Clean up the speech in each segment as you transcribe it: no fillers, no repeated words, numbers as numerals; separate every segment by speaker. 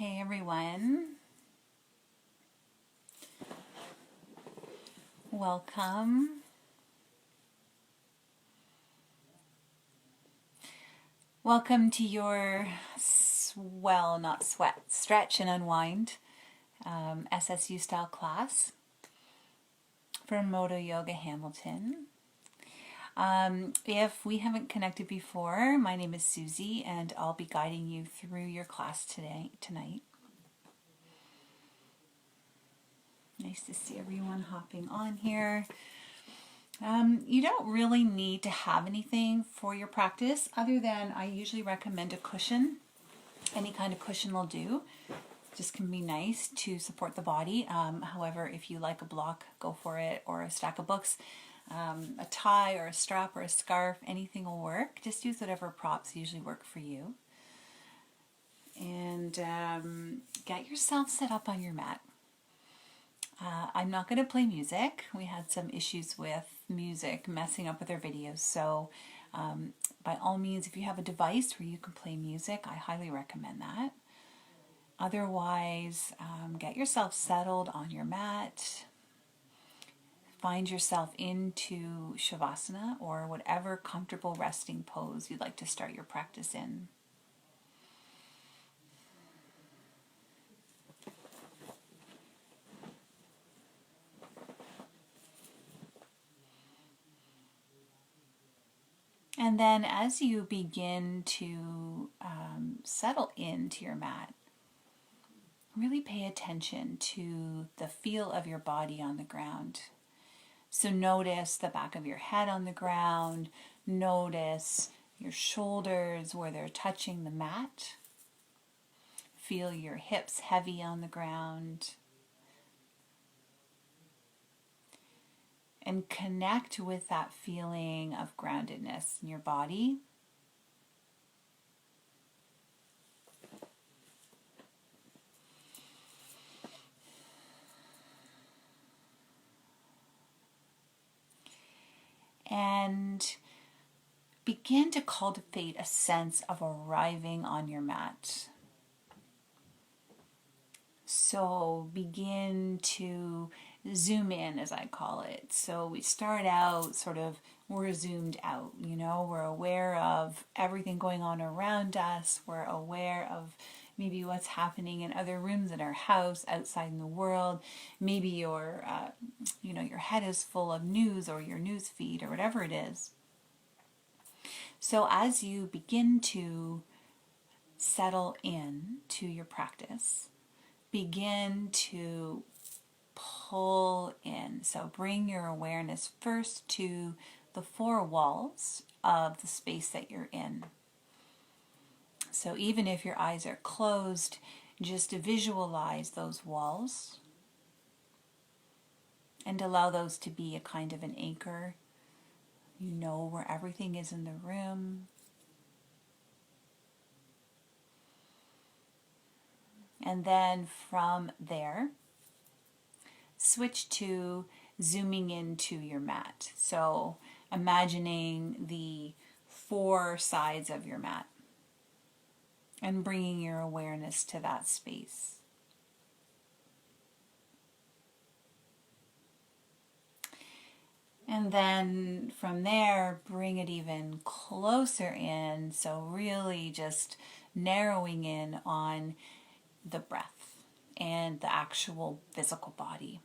Speaker 1: Hey everyone, welcome. Welcome to your not sweat, stretch and unwind SSU style class from Moto Yoga Hamilton. If we haven't connected before, my name is Susie and I'll be guiding you through your class tonight. Nice to see everyone hopping on here. You don't really need to have anything for your practice other than I usually recommend a cushion. Any kind of cushion will do. Just can be nice to support the body. However, if you like a block, go for it, or a stack of books. A tie or a strap or a scarf, anything will work. Just use whatever props usually work for you. And get yourself set up on your mat. I'm not going to play music. We had some issues with music messing up with our videos. So by all means, if you have a device where you can play music, I highly recommend that. Otherwise, get yourself settled on your mat. Find yourself into Shavasana or whatever comfortable resting pose you'd like to start your practice in. And then as you begin to settle into your mat, really pay attention to the feel of your body on the ground. So notice the back of your head on the ground. Notice your shoulders where they're touching the mat. Feel your hips heavy on the ground. And connect with that feeling of groundedness in your body. And begin to cultivate a sense of arriving on your mat. So begin to zoom in, as I call it. So we start out we're zoomed out, we're aware of everything going on around us. We're aware of maybe what's happening in other rooms in our house, outside in the world. Maybe your head is full of news or your news feed or whatever it is. So as you begin to settle in to your practice, begin to pull in. So bring your awareness first to the four walls of the space that you're in. So even if your eyes are closed, just visualize those walls and allow those to be a kind of an anchor. You know where everything is in the room. And then from there, switch to zooming into your mat. So imagining the four sides of your mat and bringing your awareness to that space. And then from there, bring it even closer in. So really just narrowing in on the breath and the actual physical body.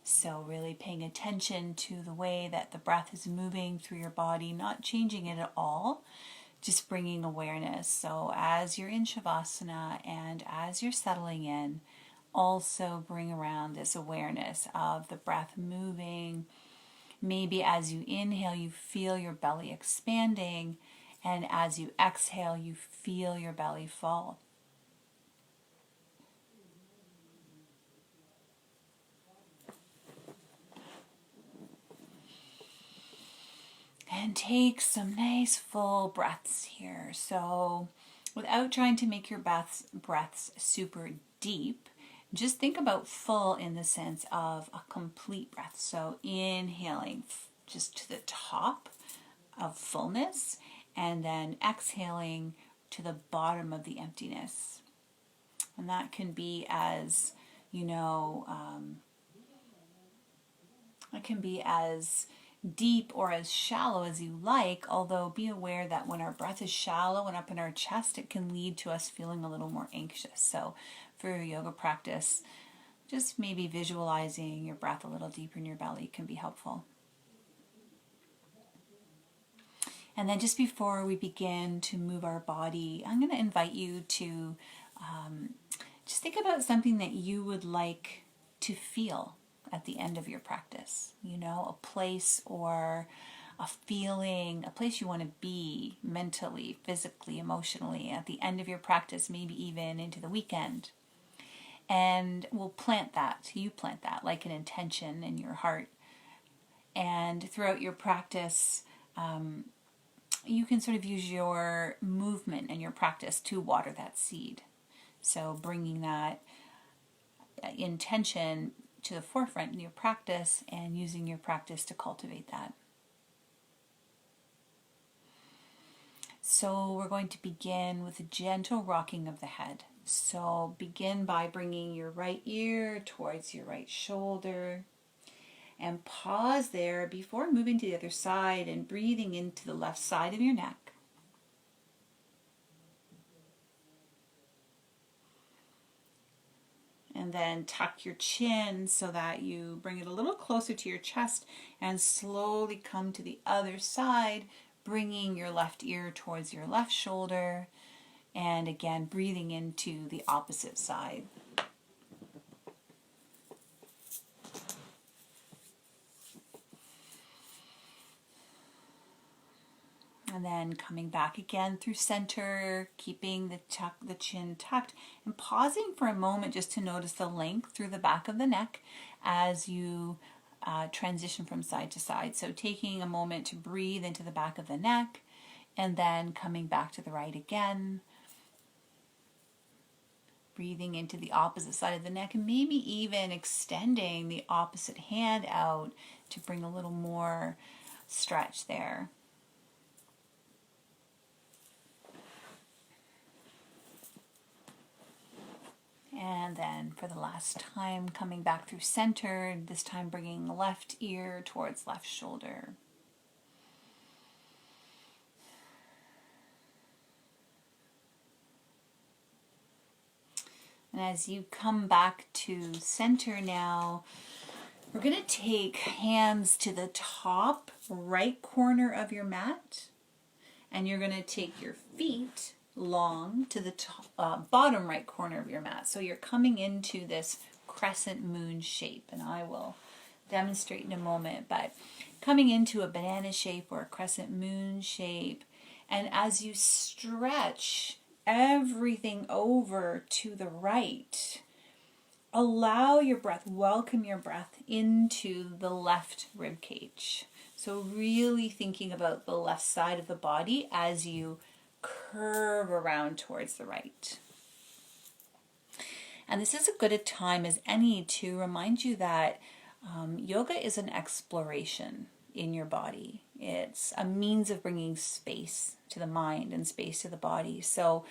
Speaker 1: So really paying attention to the way that the breath is moving through your body, not changing it at all, just bringing awareness. So as you're in Shavasana and as you're settling in, also bring around this awareness of the breath moving. Maybe as you inhale, you feel your belly expanding, and as you exhale, you feel your belly fall. And take some nice full breaths here. So without trying to make your breaths super deep, just think about full in the sense of a complete breath. So inhaling just to the top of fullness, and then exhaling to the bottom of the emptiness. And that can be as, you know, it can be as deep or as shallow as you like, although be aware that when our breath is shallow and up in our chest, it can lead to us feeling a little more anxious. So for your yoga practice, just maybe visualizing your breath a little deeper in your belly can be helpful. And then just before we begin to move our body, I'm going to invite you to just think about something that you would like to feel at the end of your practice. You know, a place or a feeling, a place you want to be mentally, physically, emotionally at the end of your practice, maybe even into the weekend. And we'll plant that, you plant that like an intention in your heart. And throughout your practice, you can sort of use your movement and your practice to water that seed. So bringing that intention to the forefront in your practice and using your practice to cultivate that. So we're going to begin with a gentle rocking of the head. So begin by bringing your right ear towards your right shoulder and pause there before moving to the other side and breathing into the left side of your neck. And then tuck your chin so that you bring it a little closer to your chest and slowly come to the other side, bringing your left ear towards your left shoulder and again breathing into the opposite side. And then coming back again through center, keeping the chin tucked, and pausing for a moment just to notice the length through the back of the neck as you transition from side to side. So taking a moment to breathe into the back of the neck, and then coming back to the right again. Breathing into the opposite side of the neck, and maybe even extending the opposite hand out to bring a little more stretch there. And then for the last time, coming back through center, this time bringing left ear towards left shoulder. And as you come back to center now, we're going to take hands to the top right corner of your mat, and you're going to take your feet long to the bottom right corner of your mat. So you're coming into this crescent moon shape, and I will demonstrate in a moment, but coming into a banana shape or a crescent moon shape, and as you stretch everything over to the right, allow your breath, welcome your breath into the left rib cage. So really thinking about the left side of the body as you curve around towards the right. And this is as good a time as any to remind you that yoga is an exploration in your body. It's a means of bringing space to the mind and space to the body. So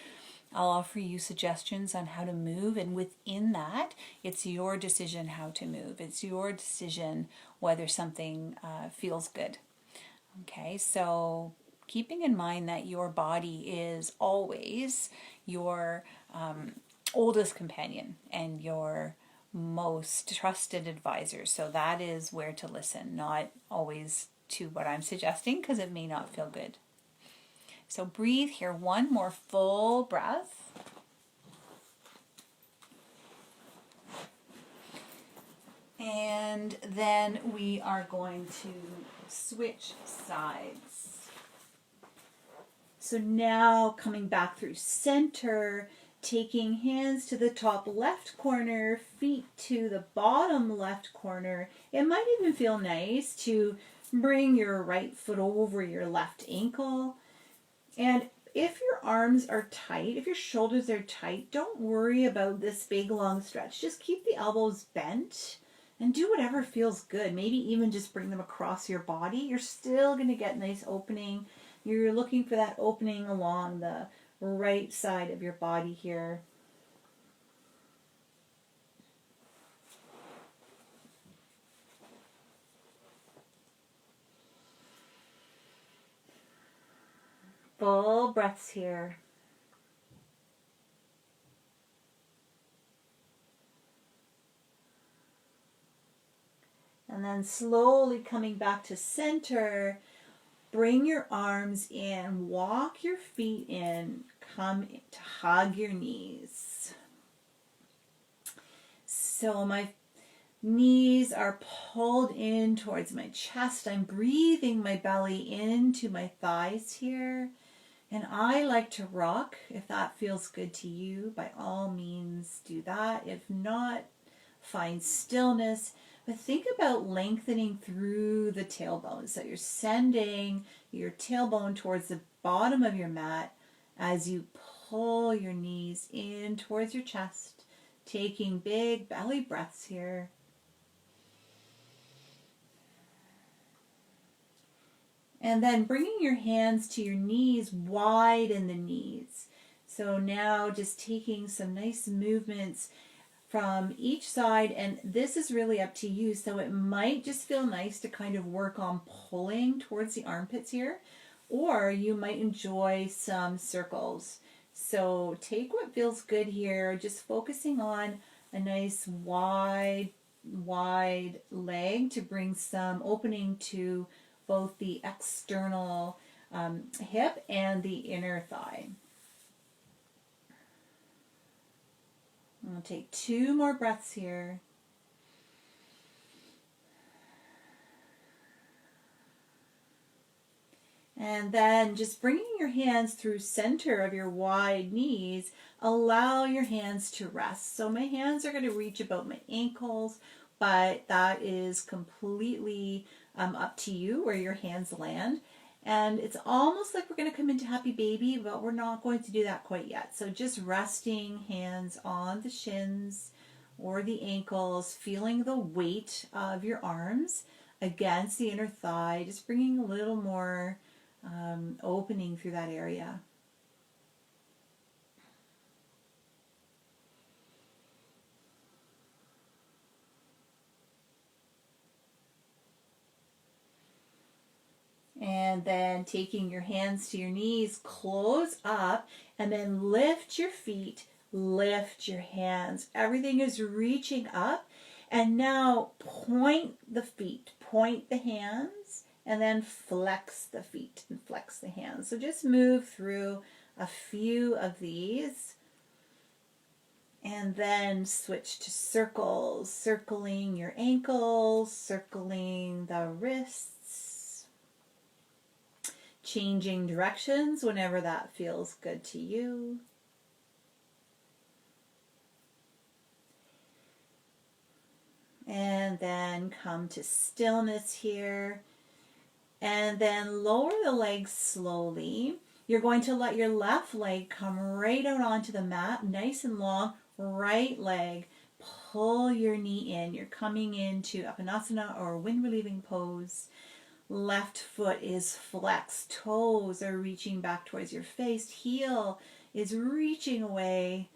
Speaker 1: I'll offer you suggestions on how to move, and within that, it's your decision how to move. It's your decision whether something feels good. Okay, so keeping in mind that your body is always your oldest companion and your most trusted advisor. So that is where to listen, not always to what I'm suggesting because it may not feel good. So breathe here, one more full breath. And then we are going to switch sides. So now coming back through center, taking hands to the top left corner, feet to the bottom left corner. It might even feel nice to bring your right foot over your left ankle. And if your arms are tight, if your shoulders are tight, don't worry about this big long stretch. Just keep the elbows bent and do whatever feels good. Maybe even just bring them across your body. You're still going to get nice opening. You're looking for that opening along the right side of your body here. Full breaths here. And then slowly coming back to center, bring your arms in, walk your feet in, come to hug your knees. So my knees are pulled in towards my chest. I'm breathing my belly into my thighs here. And I like to rock. If that feels good to you, by all means do that. If not, find stillness. But think about lengthening through the tailbone. So you're sending your tailbone towards the bottom of your mat as you pull your knees in towards your chest, taking big belly breaths here. And then bringing your hands to your knees, widen the knees. So now just taking some nice movements from each side, and this is really up to you. So it might just feel nice to kind of work on pulling towards the armpits here, or you might enjoy some circles. So take what feels good here, just focusing on a nice wide leg to bring some opening to both the external hip and the inner thigh. I'll take 2 more breaths here. And then just bringing your hands through center of your wide knees, allow your hands to rest. So my hands are going to reach about my ankles, but that is completely up to you where your hands land. And it's almost like we're going to come into happy baby, but we're not going to do that quite yet. So just resting hands on the shins or the ankles, feeling the weight of your arms against the inner thigh, just bringing a little more opening through that area. And then taking your hands to your knees, close up, and then lift your feet, lift your hands. Everything is reaching up. And now point the feet, point the hands, and then flex the feet and flex the hands. So just move through a few of these. And then switch to circles, circling your ankles, circling the wrists. Changing directions whenever that feels good to you. And then come to stillness here. And then lower the legs slowly. You're going to let your left leg come right out onto the mat, nice and long. Right leg, pull your knee in. You're coming into Apanasana or wind relieving pose. Left foot is flexed. Toes are reaching back towards your face. Heel is reaching away.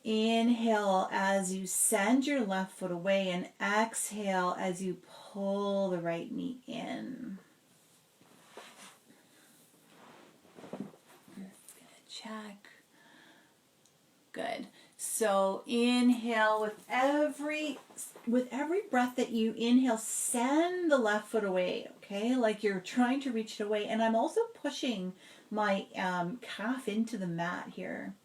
Speaker 1: Inhale as you send your left foot away, and exhale as you pull the right knee in. I'm gonna check. Good. So inhale with every breath that you inhale, send the left foot away, okay? Like you're trying to reach it away. And I'm also pushing my calf into the mat here.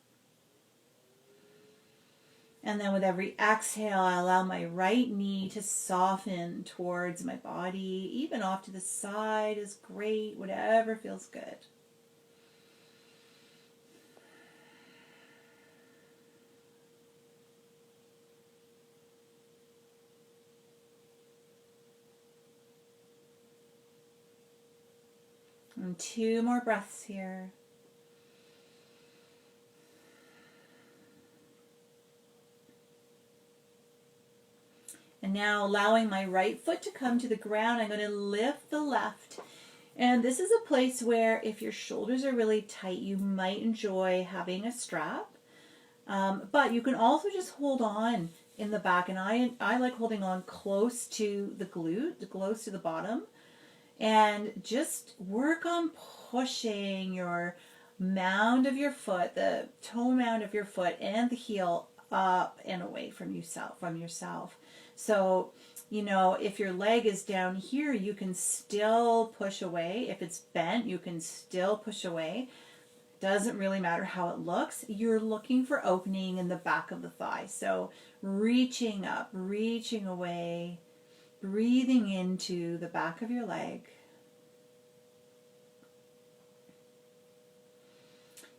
Speaker 1: And then with every exhale, I allow my right knee to soften towards my body. Even off to the side is great, whatever feels good. And 2 more breaths here. And now allowing my right foot to come to the ground, I'm going to lift the left. And this is a place where if your shoulders are really tight, you might enjoy having a strap. But you can also just hold on in the back. And I like holding on close to the glute, close to the bottom. And just work on pushing your mound of your foot, the toe mound of your foot and the heel up and away from yourself. So, if your leg is down here, you can still push away. If it's bent, you can still push away. Doesn't really matter how it looks. You're looking for opening in the back of the thigh. So reaching up, reaching away, breathing into the back of your leg.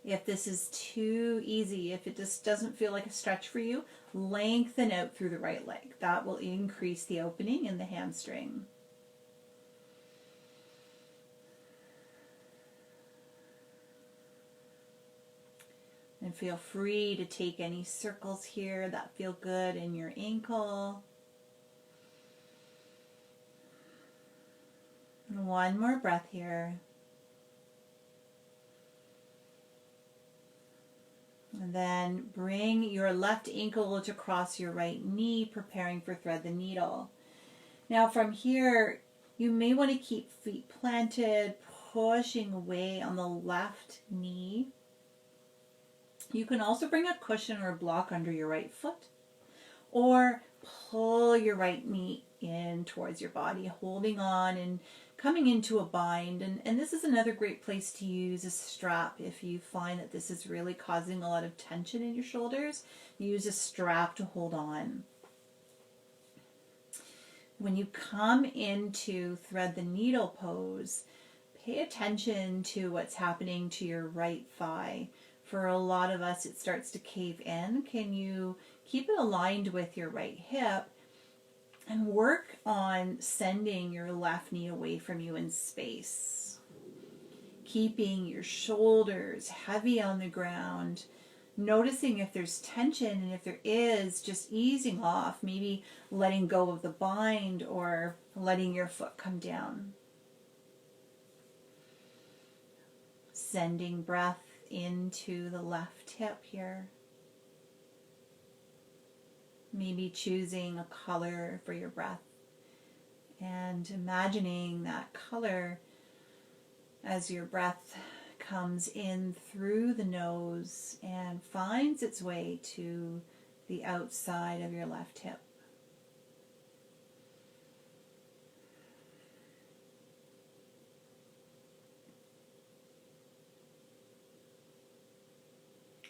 Speaker 1: If this is too easy, if it just doesn't feel like a stretch for you, lengthen out through the right leg. That will increase the opening in the hamstring. And feel free to take any circles here that feel good in your ankle. And one more breath here. And then bring your left ankle to cross your right knee, preparing for thread the needle. Now from here, you may want to keep feet planted, pushing away on the left knee. You can also bring a cushion or a block under your right foot, or pull your right knee in towards your body, holding on and coming into a bind. And this is another great place to use a strap if you find that this is really causing a lot of tension in your shoulders. Use a strap to hold on. When you come into thread the needle pose, pay attention to what's happening to your right thigh. For a lot of us, it starts to cave in. Can you keep it aligned with your right hip and work on sending your left knee away from you in space? Keeping your shoulders heavy on the ground, noticing if there's tension, and if there is, just easing off, maybe letting go of the bind or letting your foot come down. Sending breath into the left hip here. Maybe choosing a color for your breath and imagining that color as your breath comes in through the nose and finds its way to the outside of your left hip.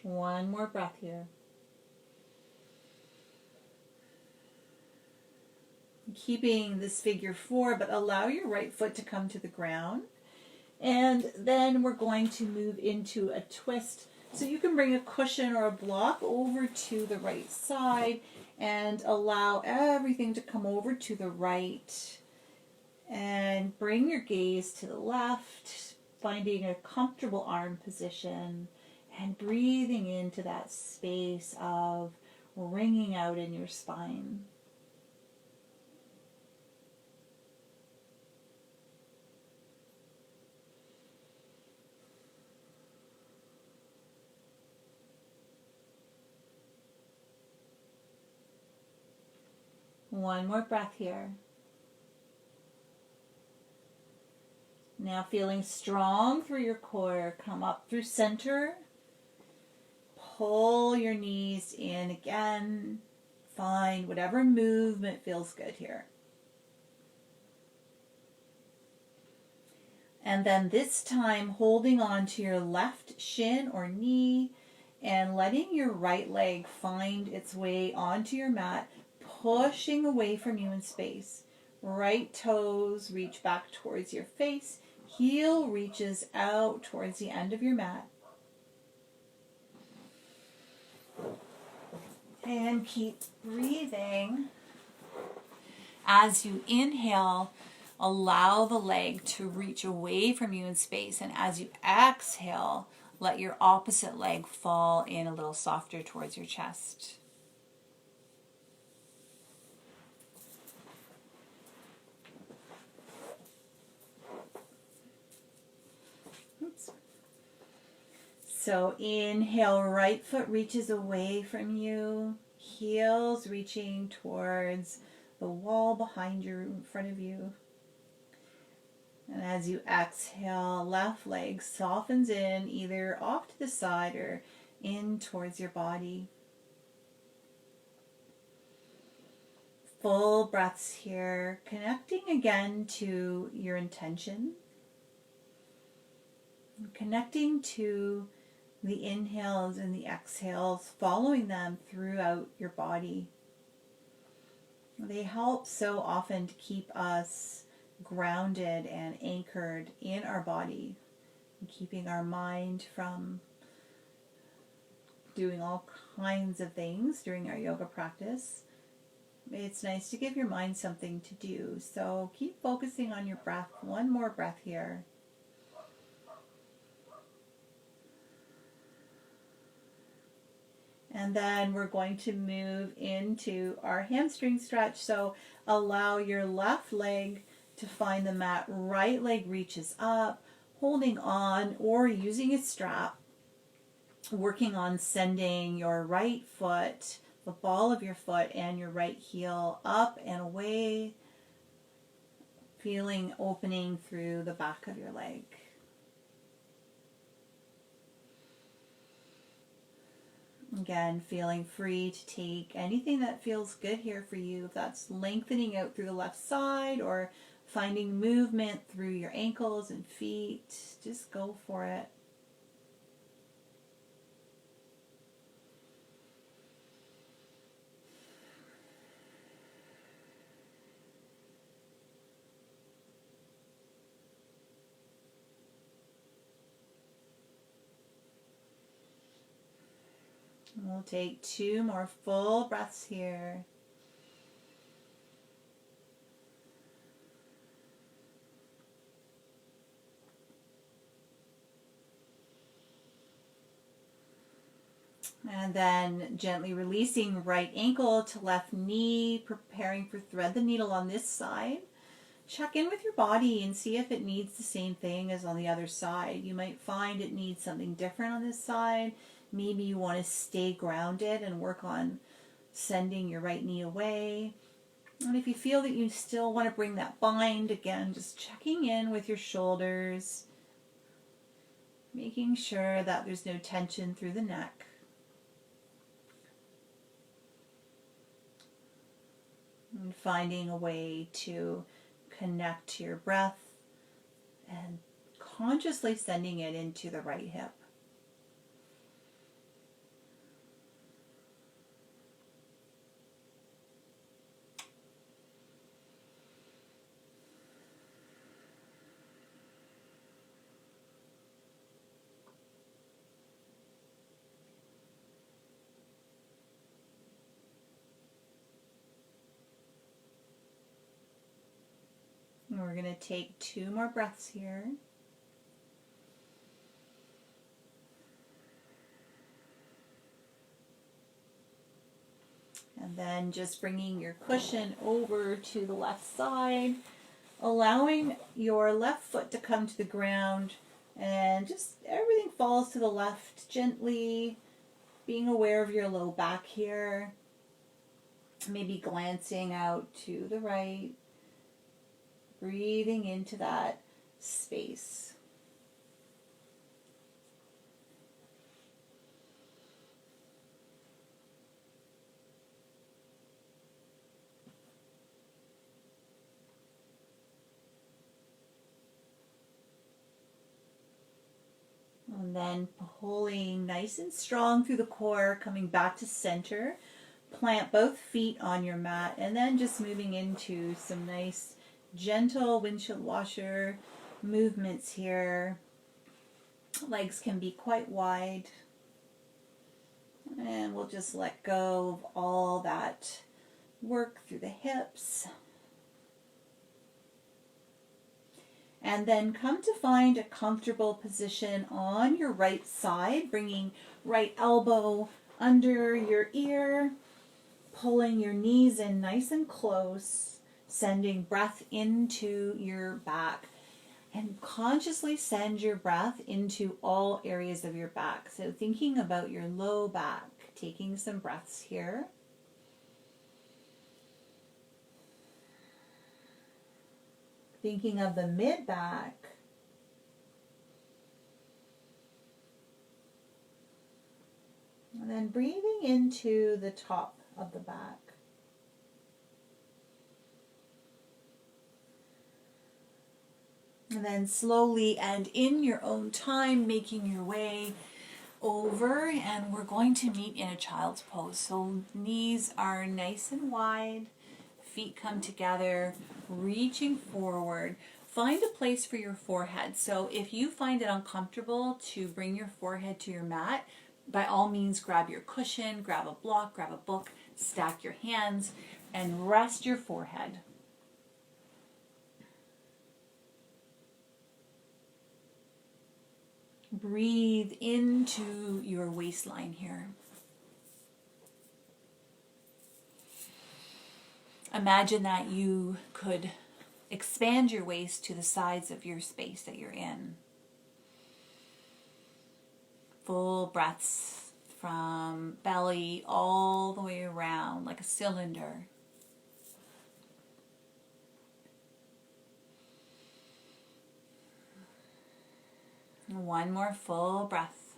Speaker 1: One more breath here. Keeping this figure 4, but allow your right foot to come to the ground. And then we're going to move into a twist. So you can bring a cushion or a block over to the right side and allow everything to come over to the right. And bring your gaze to the left, finding a comfortable arm position. And breathing into that space of wringing out in your spine. One more breath here. Now feeling strong through your core, come up through center. Pull your knees in again. Find whatever movement feels good here. And then this time holding on to your left shin or knee and letting your right leg find its way onto your mat, pushing away from you in space. Right toes reach back towards your face. Heel reaches out towards the end of your mat. And keep breathing. As you inhale, allow the leg to reach away from you in space. And as you exhale, let your opposite leg fall in a little softer towards your chest. So inhale, right foot reaches away from you, heels reaching towards the wall behind you, in front of you. And as you exhale, left leg softens in, either off to the side or in towards your body. Full breaths here, connecting again to your intention, connecting to the inhales and the exhales, following them throughout your body. They help so often to keep us grounded and anchored in our body, and keeping our mind from doing all kinds of things during our yoga practice. It's nice to give your mind something to do. So keep focusing on your breath. One more breath here. And then we're going to move into our hamstring stretch. So allow your left leg to find the mat. Right leg reaches up, holding on or using a strap. Working on sending your right foot, the ball of your foot and your right heel up and away, feeling opening through the back of your leg. Again, feeling free to take anything that feels good here for you. If that's lengthening out through the left side or finding movement through your ankles and feet, just go for it. We'll take 2 more full breaths here. And then gently releasing right ankle to left knee, preparing for thread the needle on this side. Check in with your body and see if it needs the same thing as on the other side. You might find it needs something different on this side. Maybe you want to stay grounded and work on sending your right knee away. And if you feel that you still want to bring that bind, again, just checking in with your shoulders, making sure that there's no tension through the neck. And finding a way to connect to your breath and consciously sending it into the right hip. And we're going to take 2 more breaths here. And then just bringing your cushion over to the left side, allowing your left foot to come to the ground, and just everything falls to the left gently, being aware of your low back here, maybe glancing out to the right, breathing into that space. And then pulling nice and strong through the core, coming back to center. Plant both feet on your mat, and then just moving into some nice gentle windshield washer movements here. Legs can be quite wide. And we'll just let go of all that work through the hips. And then come to find a comfortable position on your right side, bringing right elbow under your ear, pulling your knees in nice and close, sending breath into your back. And consciously send your breath into all areas of your back. So thinking about your low back, taking some breaths here. Thinking of the mid back. And then breathing into the top of the back. And then slowly and in your own time, making your way over, and we're going to meet in a child's pose. So knees are nice and wide, feet come together, reaching forward. Find a place for your forehead. So if you find it uncomfortable to bring your forehead to your mat, by all means grab your cushion, grab a block, grab a book, stack your hands, and rest your forehead. Breathe into your waistline here. Imagine that you could expand your waist to the sides of your space that you're in. Full breaths from belly all the way around like a cylinder. One more full breath.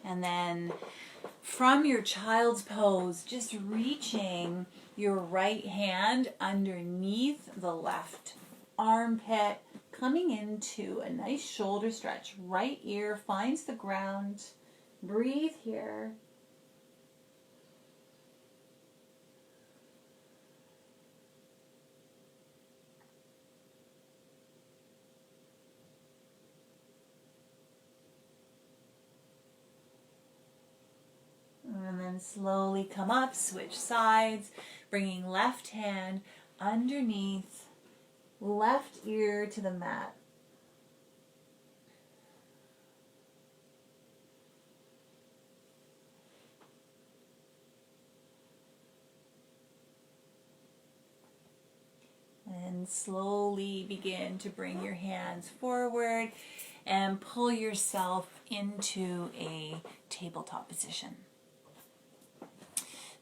Speaker 1: And then from your child's pose, just reaching your right hand underneath the left armpit, coming into a nice shoulder stretch. Right ear finds the ground. Breathe here. And then slowly come up, switch sides, bringing left hand underneath, left ear to the mat. And slowly begin to bring your hands forward and pull yourself into a tabletop position.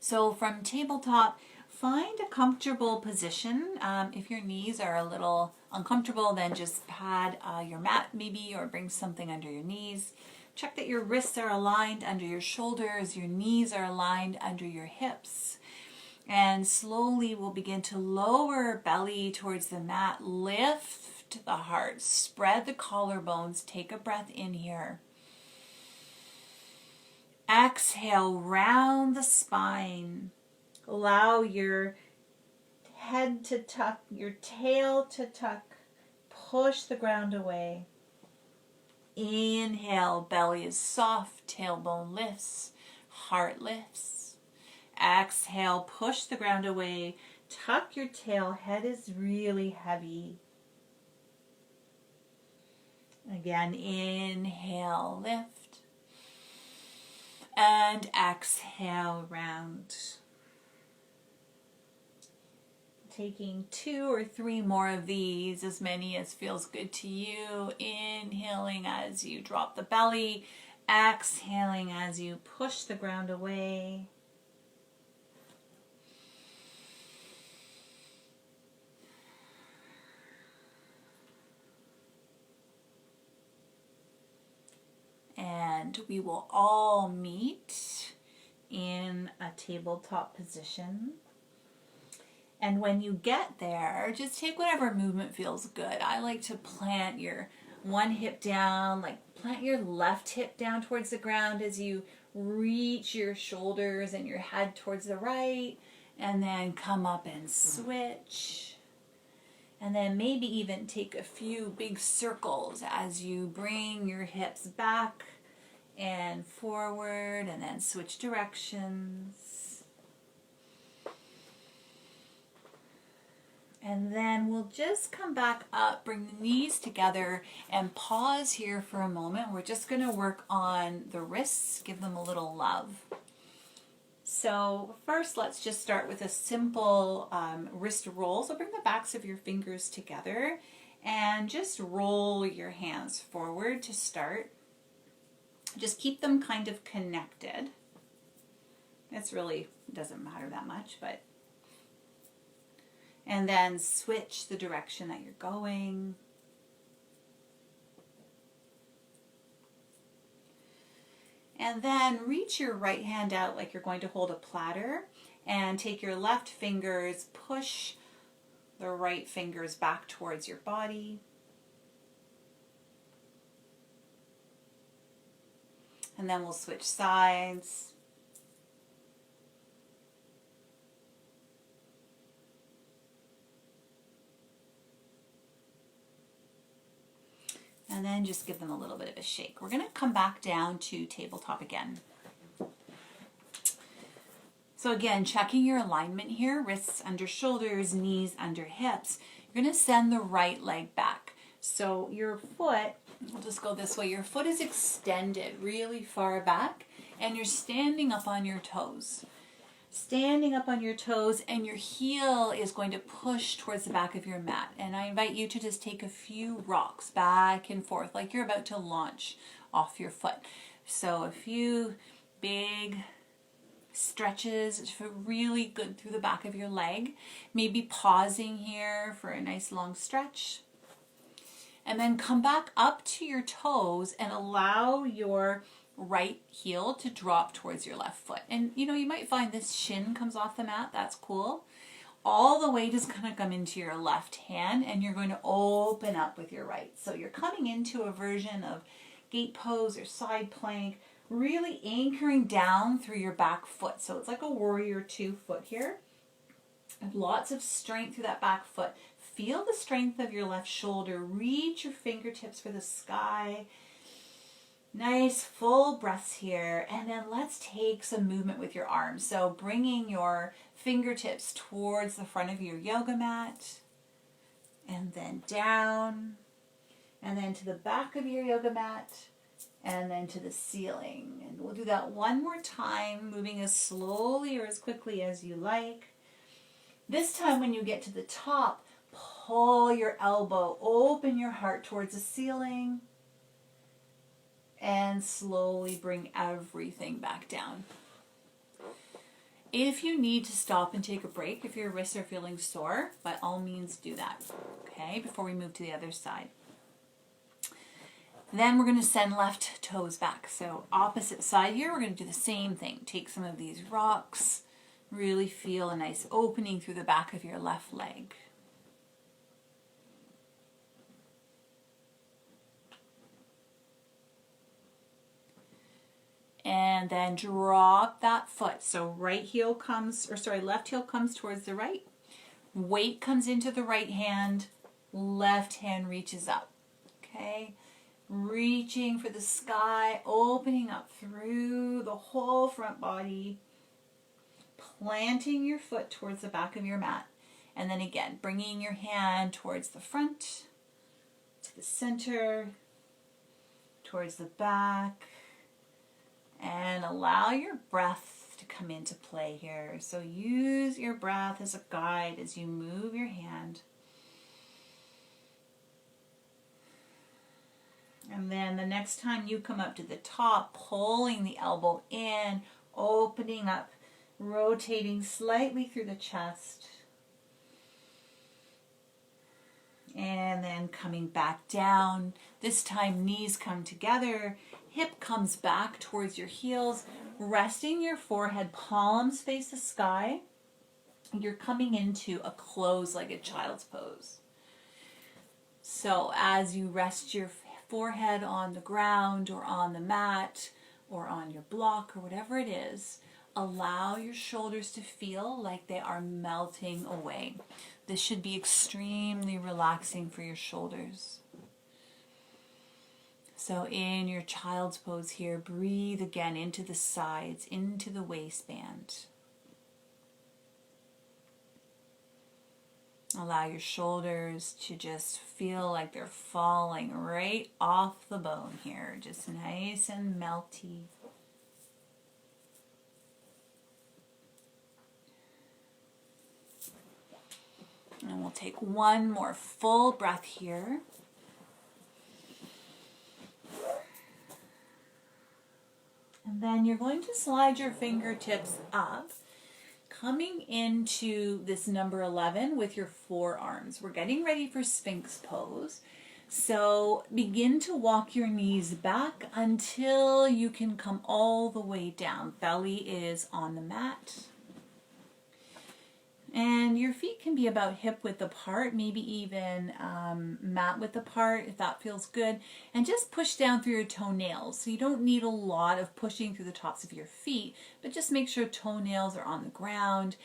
Speaker 1: So from tabletop, find a comfortable position. If your knees are a little uncomfortable, then just pad your mat maybe, or bring something under your knees. Check that your wrists are aligned under your shoulders, your knees are aligned under your hips. And slowly we'll begin to lower belly towards the mat, lift the heart, spread the collarbones, take a breath in here. Exhale, round the spine. Allow your head to tuck, your tail to tuck. Push the ground away. Inhale, belly is soft, tailbone lifts, heart lifts. Exhale, push the ground away. Tuck your tail, head is really heavy. Again, inhale, lift. And exhale, round. Taking 2 or 3 more of these, as many as feels good to you. Inhaling as you drop the belly. Exhaling as you push the ground away. And we will all meet in a tabletop position. And when you get there, just take whatever movement feels good. I like to plant your one hip down, like plant your left hip down towards the ground as you reach your shoulders and your head towards the right, and then come up and switch. And then maybe even take a few big circles as you bring your hips back and forward, and then switch directions. And then we'll just come back up, bring the knees together, and pause here for a moment. We're just going to work on the wrists, give them a little love. So first, let's just start with a simple wrist roll. So bring the backs of your fingers together and just roll your hands forward to start. Just keep them kind of connected. It's really doesn't matter that much, but. And then switch the direction that you're going. And then reach your right hand out like you're going to hold a platter and take your left fingers, push the right fingers back towards your body. And then we'll switch sides. And then just give them a little bit of a shake. We're going to come back down to tabletop again. So again, checking your alignment here, wrists under shoulders, knees under hips. You're going to send the right leg back. So your foot, we'll just go this way, your foot is extended really far back and you're standing up on your toes. Standing up on your toes, and your heel is going to push towards the back of your mat. And I invite you to just take a few rocks back and forth like you're about to launch off your foot. So a few big stretches, really good through the back of your leg. Maybe pausing here for a nice long stretch. And then come back up to your toes and allow your right heel to drop towards your left foot. And you know, you might find this shin comes off the mat. That's cool. All the weight is going to come into your left hand and you're going to open up with your right. So you're coming into a version of gate pose or side plank, really anchoring down through your back foot. So it's like a warrior 2 foot here. And lots of strength through that back foot. Feel the strength of your left shoulder. Reach your fingertips for the sky. Nice full breaths here, and then let's take some movement with your arms. So bringing your fingertips towards the front of your yoga mat, and then down, and then to the back of your yoga mat, and then to the ceiling. And we'll do that one more time, moving as slowly or as quickly as you like. This time when you get to the top, pull your elbow, open your heart towards the ceiling, and slowly bring everything back down. If you need to stop and take a break, if your wrists are feeling sore, by all means do that, okay, before we move to the other side. Then we're going to send left toes back. So opposite side here, we're going to do the same thing. Take some of these rocks, really feel a nice opening through the back of your left leg. And then drop that foot. So left heel comes towards the right. Weight comes into the right hand. Left hand reaches up. Okay. Reaching for the sky, opening up through the whole front body. Planting your foot towards the back of your mat. And then again, bringing your hand towards the front, to the center, towards the back. And allow your breath to come into play here. So use your breath as a guide as you move your hand. And then the next time you come up to the top, pulling the elbow in, opening up, rotating slightly through the chest. And then coming back down. This time knees come together. Hip comes back towards your heels, resting your forehead, palms face the sky. You're coming into a closed-legged child's pose. So as you rest your forehead on the ground or on the mat or on your block or whatever it is, allow your shoulders to feel like they are melting away. This should be extremely relaxing for your shoulders. So in your child's pose here, breathe again into the sides, into the waistband. Allow your shoulders to just feel like they're falling right off the bone here, just nice and melty. And we'll take one more full breath here. And then you're going to slide your fingertips up, coming into this number 11 with your forearms. We're getting ready for Sphinx pose. So begin to walk your knees back until you can come all the way down. Belly is on the mat. And your feet can be about hip width apart, maybe even mat width apart if that feels good. And just push down through your toenails. So you don't need a lot of pushing through the tops of your feet, but just make sure toenails are on the ground.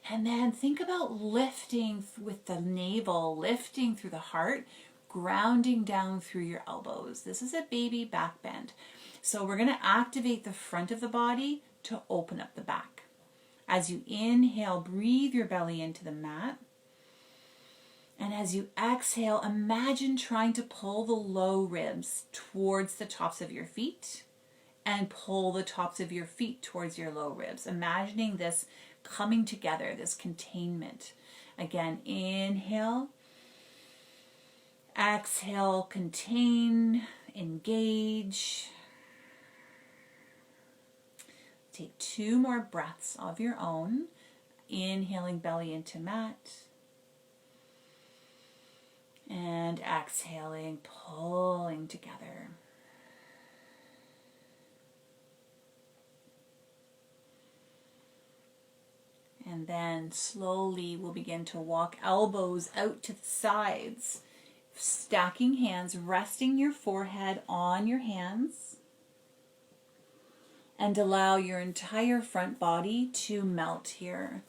Speaker 1: And then think about lifting with the navel, lifting through the heart, grounding down through your elbows. This is a baby back bend. So we're going to activate the front of the body to open up the back. As you inhale, breathe your belly into the mat. And as you exhale, imagine trying to pull the low ribs towards the tops of your feet and pull the tops of your feet towards your low ribs. Imagining this coming together, this containment. Again, inhale. Exhale, contain, engage. Take 2 more breaths of your own. Inhaling belly into mat. And exhaling, pulling together. And then slowly we'll begin to walk elbows out to the sides. Stacking hands, resting your forehead on your hands. And allow your entire front body to melt here.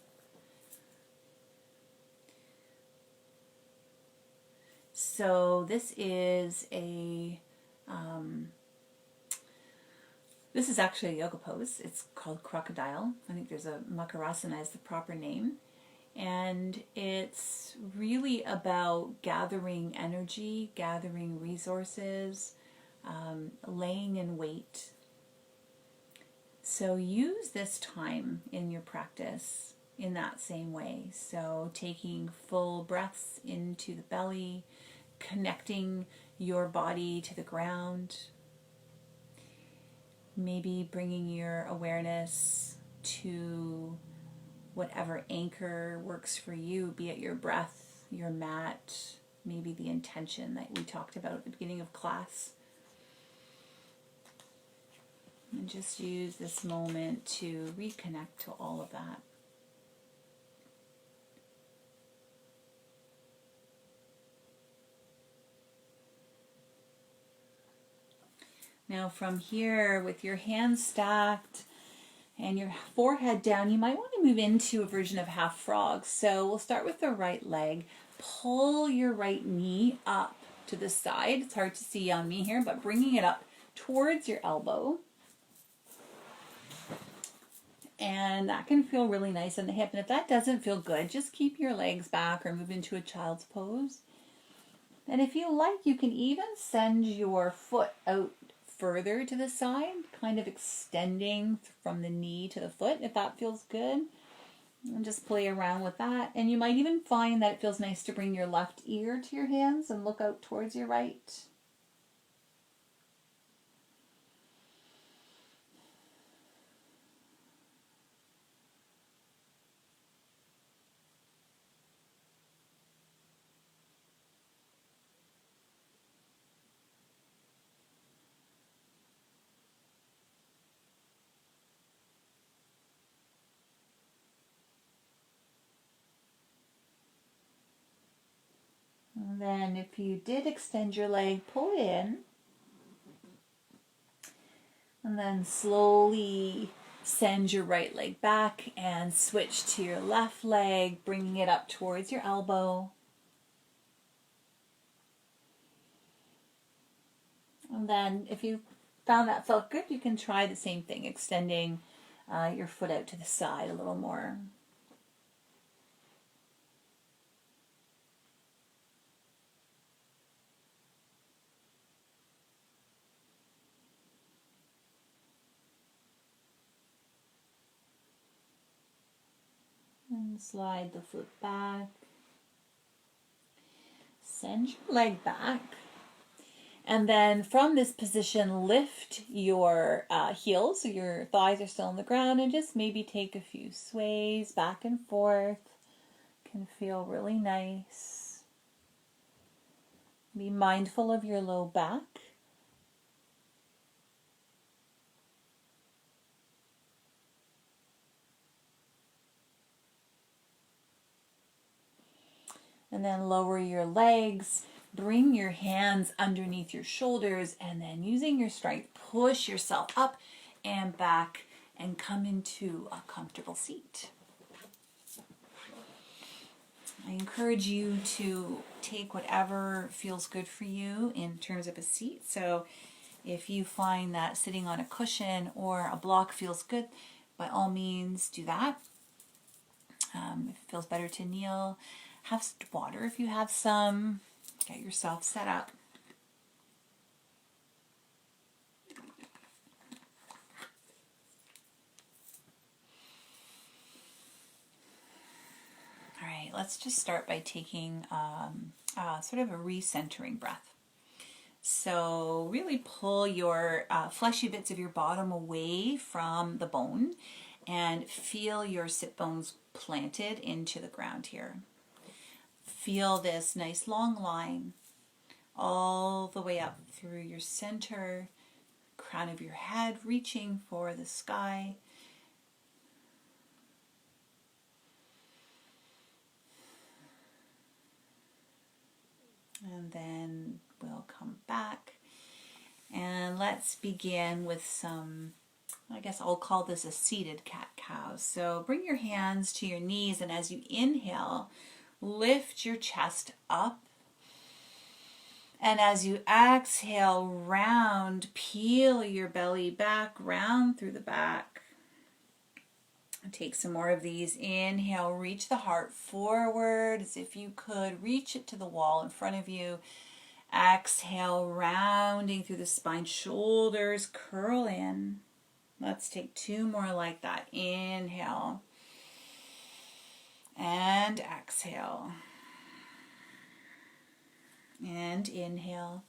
Speaker 1: So this is actually a yoga pose. It's called crocodile. I think there's a Makarasana as the proper name. And it's really about gathering energy, gathering resources, laying in wait. So use this time in your practice in that same way. So taking full breaths into the belly, connecting your body to the ground, maybe bringing your awareness to whatever anchor works for you, be it your breath, your mat, maybe the intention that we talked about at the beginning of class. And just use this moment to reconnect to all of that. Now from here, with your hands stacked and your forehead down, you might want to move into a version of half frog. So we'll start with the right leg. Pull your right knee up to the side. It's hard to see on me here, but bringing it up towards your elbow. And that can feel really nice in the hip. And if that doesn't feel good, just keep your legs back or move into a child's pose. And if you like, you can even send your foot out further to the side, kind of extending from the knee to the foot, if that feels good. And just play around with that. And you might even find that it feels nice to bring your left ear to your hands and look out towards your right. And then if you did extend your leg, pull it in. And then slowly send your right leg back and switch to your left leg, bringing it up towards your elbow. And then if you found that felt good, you can try the same thing, extending your foot out to the side a little more. And slide the foot back. Send your leg back. And then from this position, lift your heels, so your thighs are still on the ground, and just maybe take a few sways back and forth. Can feel really nice. Be mindful of your low back. And then lower your legs. Bring your hands underneath your shoulders, and then using your strength, push yourself up and back and come into a comfortable seat. I encourage you to take whatever feels good for you in terms of a seat. So if you find that sitting on a cushion or a block feels good, by all means do that. If it feels better to kneel, have water if you have some. Get yourself set up. All right, let's just start by taking sort of a recentering breath. So really pull your fleshy bits of your bottom away from the bone and feel your sit bones planted into the ground here. Feel this nice long line all the way up through your center, crown of your head reaching for the sky. And then we'll come back and let's begin with some, I guess I'll call this a seated cat-cow. So bring your hands to your knees, and as you inhale, lift your chest up. And as you exhale, round, peel your belly back, round through the back. Take some more of these. Inhale, reach the heart forward as if you could reach it to the wall in front of you. Exhale, rounding through the spine, shoulders curl in. Let's take two more like that. Inhale and exhale. And inhale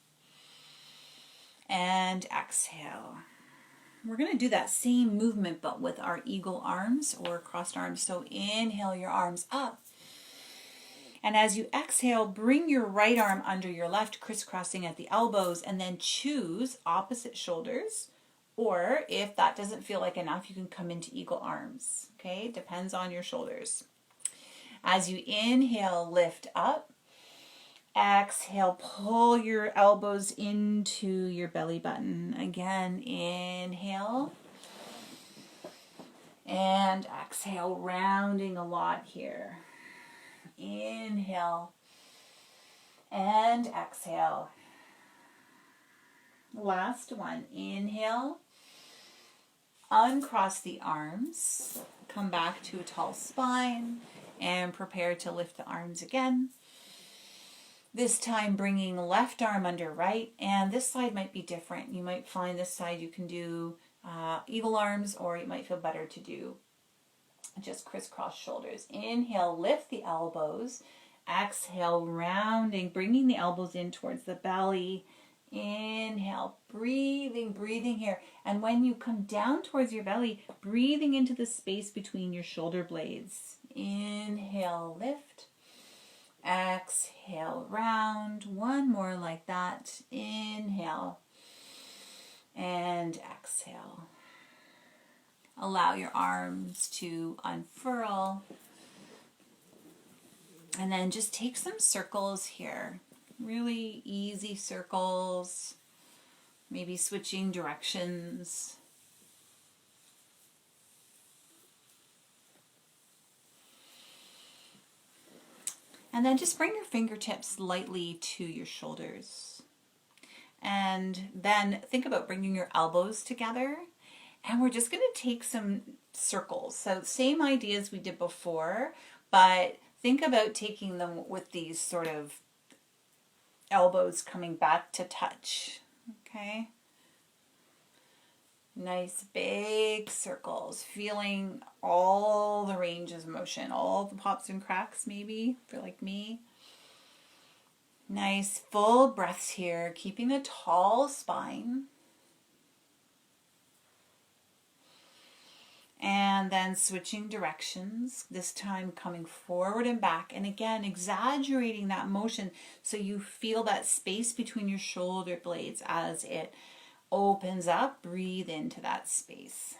Speaker 1: and exhale. We're going to do that same movement but with our eagle arms or crossed arms. So inhale your arms up. And as you exhale, bring your right arm under your left, crisscrossing at the elbows, and then choose opposite shoulders. Or if that doesn't feel like enough, you can come into eagle arms. Okay, depends on your shoulders. As you inhale, lift up. Exhale, pull your elbows into your belly button. Again, inhale. And exhale, rounding a lot here. Inhale. And exhale. Last one. Inhale. Uncross the arms. Come back to a tall spine. And prepare to lift the arms again. This time bringing left arm under right, and this side might be different. You might find this side you can do eagle arms, or it might feel better to do just crisscross shoulders. Inhale, lift the elbows. Exhale, rounding, bringing the elbows in towards the belly. Inhale, breathing here. And when you come down towards your belly, breathing into the space between your shoulder blades. Inhale, lift. Exhale, round. One more like that. Inhale and exhale. Allow your arms to unfurl. And then just take some circles here. Really easy circles. Maybe switching directions. And then just bring your fingertips lightly to your shoulders. And then think about bringing your elbows together. And we're just going to take some circles. So same ideas we did before, but think about taking them with these sort of elbows coming back to touch. Okay? Nice big circles, feeling all the ranges of motion, all the pops and cracks maybe, if you're like me. Nice full breaths here, keeping a tall spine. And then switching directions, this time coming forward and back. And again, exaggerating that motion so you feel that space between your shoulder blades as it opens up. Breathe into that space.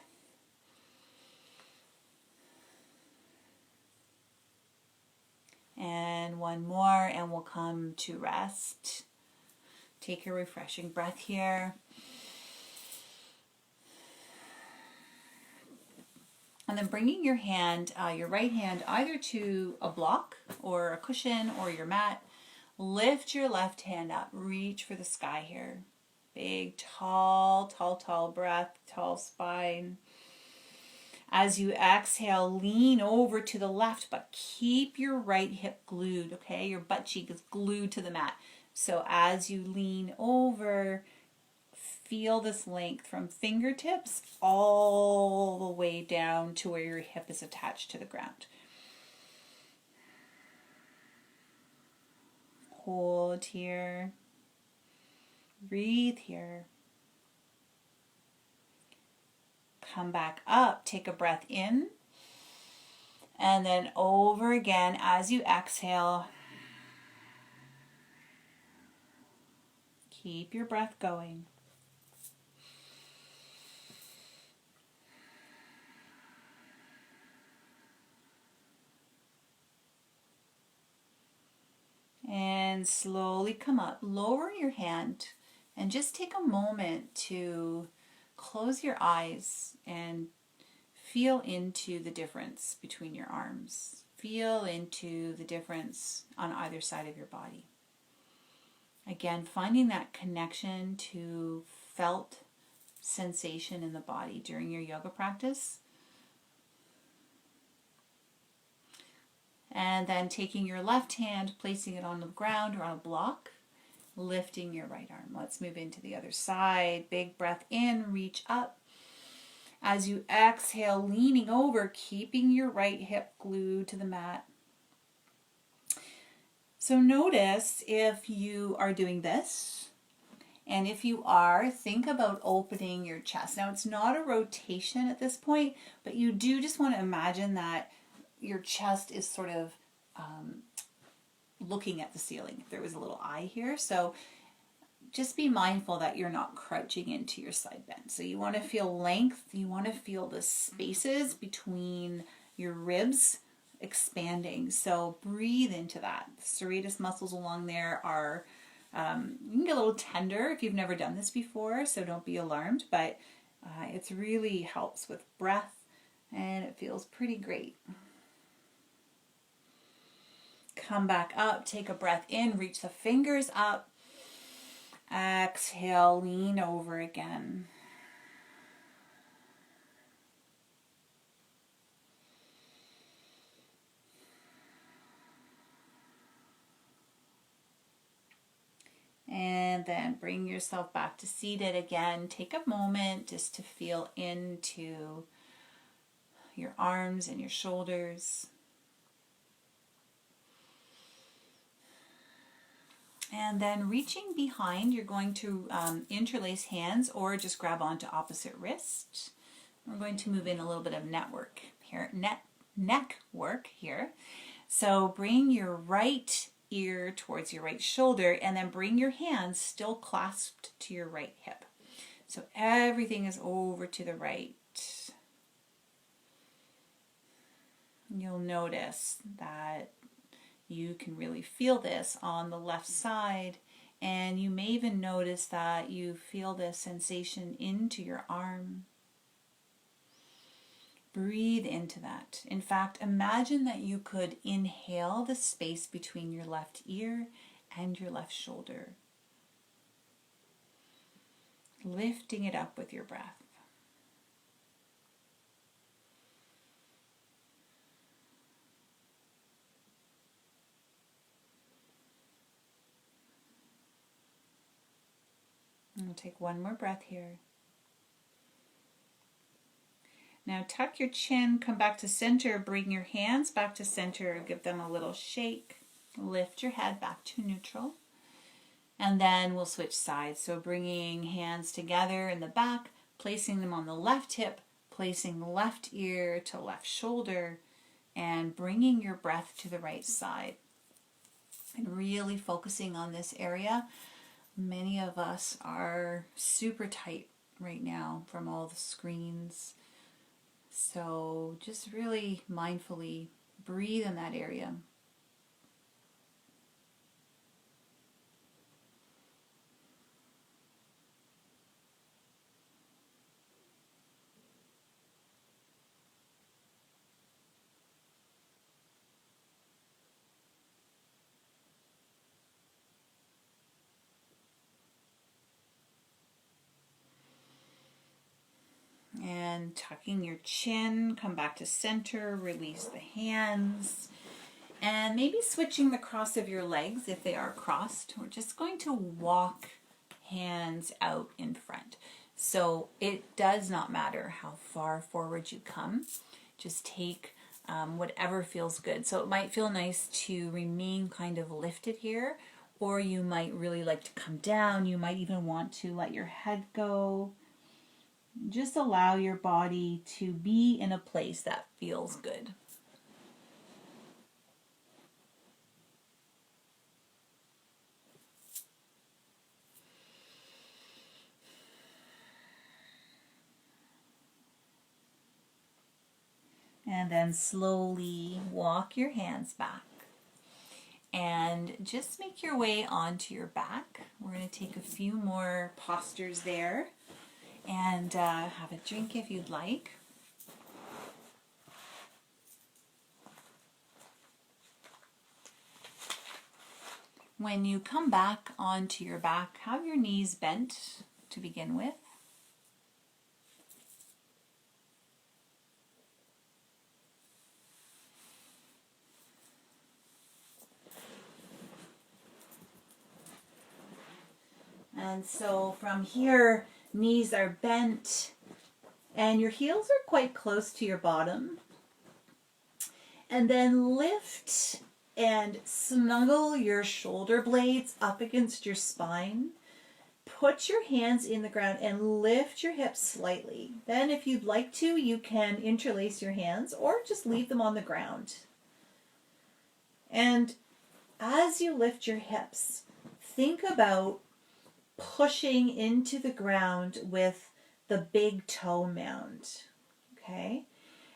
Speaker 1: And one more, and we'll come to rest. Take a refreshing breath here. And then bringing your hand, your right hand, either to a block or a cushion or your mat. Lift your left hand up. Reach for the sky here. Big, tall, tall, tall breath, tall spine. As you exhale, lean over to the left, but keep your right hip glued, okay? Your butt cheek is glued to the mat. So as you lean over, feel this length from fingertips all the way down to where your hip is attached to the ground. Hold here. Breathe here. Come back up, take a breath in, and then over again as you exhale. Keep your breath going. And slowly come up, lower your hand, and just take a moment to close your eyes and feel into the difference between your arms. Feel into the difference on either side of your body. Again, finding that connection to felt sensation in the body during your yoga practice. And then taking your left hand, placing it on the ground or on a block, lifting your right arm. Let's move into the other side. Big breath in, reach up. As you exhale, leaning over, keeping your right hip glued to the mat. So notice if you are doing this, and if you are, think about opening your chest. Now it's not a rotation at this point, but you do just want to imagine that your chest is sort of looking at the ceiling. If there was a little eye here. So just be mindful that you're not crouching into your side bend. So you want to feel length. You want to feel the spaces between your ribs expanding. So breathe into that. The serratus muscles along there are, you can get a little tender if you've never done this before, so don't be alarmed, but it really helps with breath and it feels pretty great. Come back up, take a breath in, reach the fingers up. Exhale, lean over again. And then bring yourself back to seated again. Take a moment just to feel into your arms and your shoulders. And then reaching behind, you're going to interlace hands or just grab onto opposite wrists. We're going to move in a little bit of neck work here. So bring your right ear towards your right shoulder and then bring your hands still clasped to your right hip. So everything is over to the right. You'll notice that you can really feel this on the left side, and you may even notice that you feel this sensation into your arm. Breathe into that. In fact, imagine that you could inhale the space between your left ear and your left shoulder, lifting it up with your breath. And we'll take one more breath here. Now tuck your chin, come back to center, bring your hands back to center, give them a little shake. Lift your head back to neutral. And then we'll switch sides. So bringing hands together in the back, placing them on the left hip, placing left ear to left shoulder, and bringing your breath to the right side. And really focusing on this area. Many of us are super tight right now from all the screens. So just really mindfully breathe in that area. And tucking your chin, come back to center, release the hands. And maybe switching the cross of your legs if they are crossed. We're just going to walk hands out in front. So it does not matter how far forward you come. Just take whatever feels good. So it might feel nice to remain kind of lifted here, or you might really like to come down. You might even want to let your head go. Just allow your body to be in a place that feels good. And then slowly walk your hands back. And just make your way onto your back. We're going to take a few more postures there. And have a drink if you'd like. When you come back onto your back, have your knees bent to begin with. And so from here, knees are bent and your heels are quite close to your bottom. And then lift and snuggle your shoulder blades up against your spine. Put your hands in the ground and lift your hips slightly. Then if you'd like to, you can interlace your hands or just leave them on the ground. And as you lift your hips, think about pushing into the ground with the big toe mound, okay?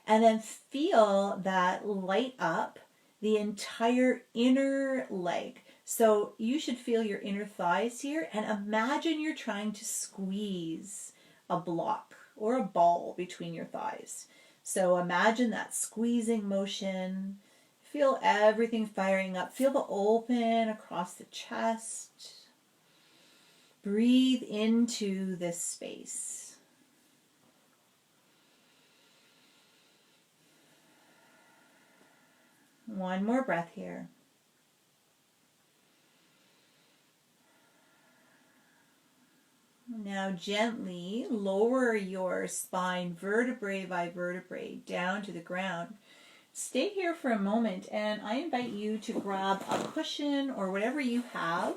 Speaker 1: And then feel that light up the entire inner leg. So you should feel your inner thighs here and imagine you're trying to squeeze a block or a ball between your thighs. So imagine that squeezing motion. Feel everything firing up. Feel the open across the chest. Breathe into this space. One more breath here. Now gently lower your spine vertebrae by vertebrae down to the ground. Stay here for a moment and I invite you to grab a cushion or whatever you have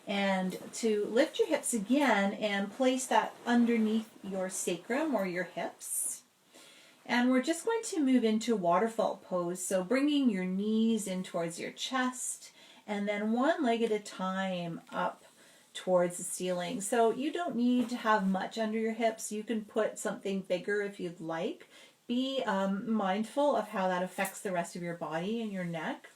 Speaker 1: and to lift your hips again and place that underneath your sacrum or your hips. And we're just going to move into waterfall pose. So bringing your knees in towards your chest and then one leg at a time up towards the ceiling. So you don't need to have much under your hips. You can put something bigger if you'd like. Be mindful of how that affects the rest of your body and your neck.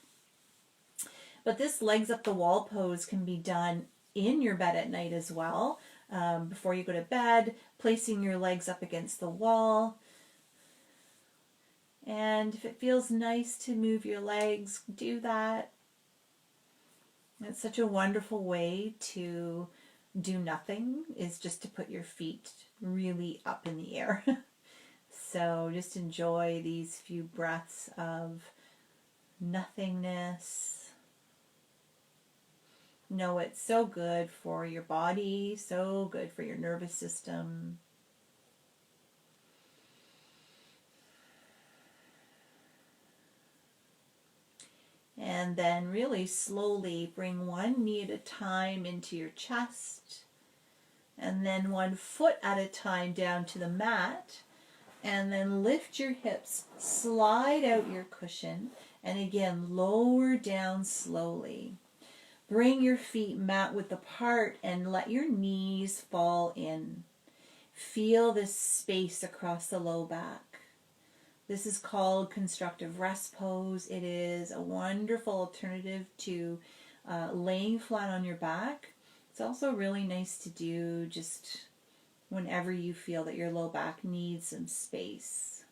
Speaker 1: But this legs up the wall pose can be done in your bed at night as well. Before you go to bed, placing your legs up against the wall. And if it feels nice to move your legs, do that. It's such a wonderful way to do nothing, is just to put your feet really up in the air. So just enjoy these few breaths of nothingness. Know it's so good for your body, so good for your nervous system. And And then really slowly bring one knee at a time into your chest, and then one foot at a time down to the mat, and then lift your hips, slide out your cushion, and again lower down slowly. Bring your feet mat width apart and let your knees fall in. Feel this space across the low back. This is called constructive rest pose. It is a wonderful alternative to laying flat on your back. It's also really nice to do just whenever you feel that your low back needs some space.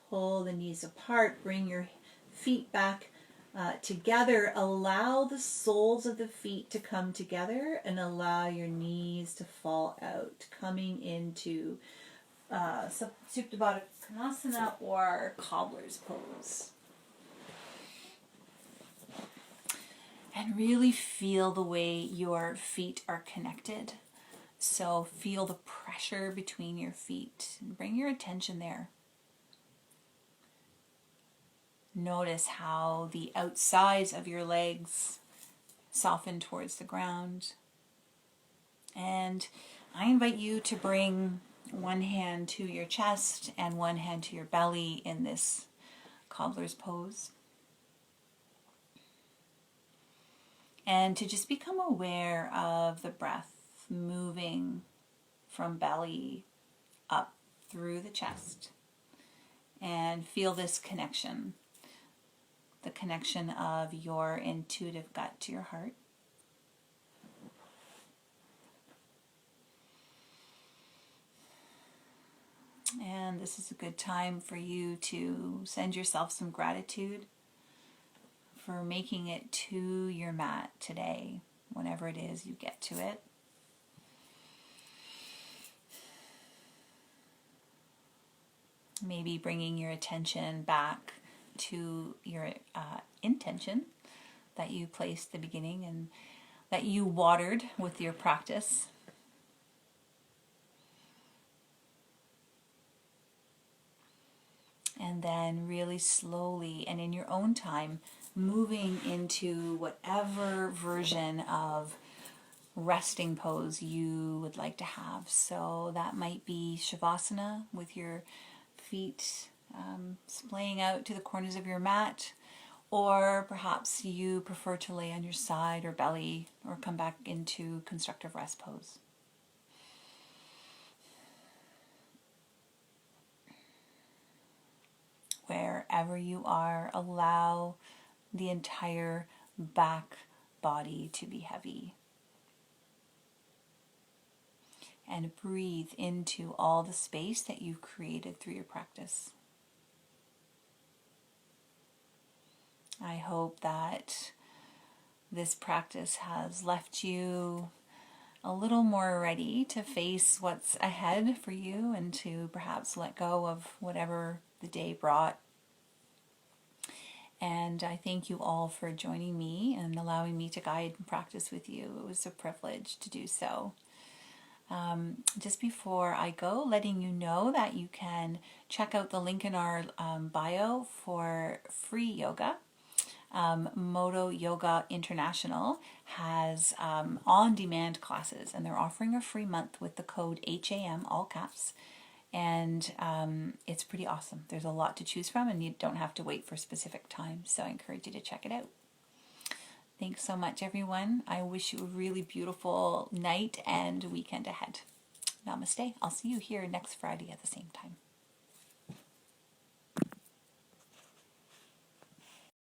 Speaker 1: Pull the knees apart, bring your feet back together. Allow the soles of the feet to come together and allow your knees to fall out, coming into Supta Baddha Konasana or cobbler's pose. And really feel the way your feet are connected. So feel the pressure between your feet and bring your attention there. Notice how the outsides of your legs soften towards the ground. And I invite you to bring one hand to your chest and one hand to your belly in this cobbler's pose. And to just become aware of the breath moving from belly up through the chest. And feel this connection. The connection of your intuitive gut to your heart. And this is a good time for you to send yourself some gratitude for making it to your mat today, whenever it is you get to it. Maybe bringing your attention back to your intention that you placed at the beginning and that you watered with your practice. And then really slowly and in your own time, moving into whatever version of resting pose you would like to have. So that might be Shavasana with your feet splaying out to the corners of your mat, or perhaps you prefer to lay on your side or belly or come back into constructive rest pose. Wherever you are, allow the entire back body to be heavy. And breathe into all the space that you've created through your practice. I hope that this practice has left you a little more ready to face what's ahead for you and to perhaps let go of whatever the day brought. And I thank you all for joining me and allowing me to guide and practice with you. It was a privilege to do so. Just before I go, letting you know that you can check out the link in our bio for free yoga. Moto Yoga International has on-demand classes, and they're offering a free month with the code HAM, all caps, and it's pretty awesome. There's a lot to choose from, and you don't have to wait for specific times, so I encourage you to check it out. Thanks so much, everyone. I wish you a really beautiful night and weekend ahead. Namaste. I'll see you here next Friday at the same time.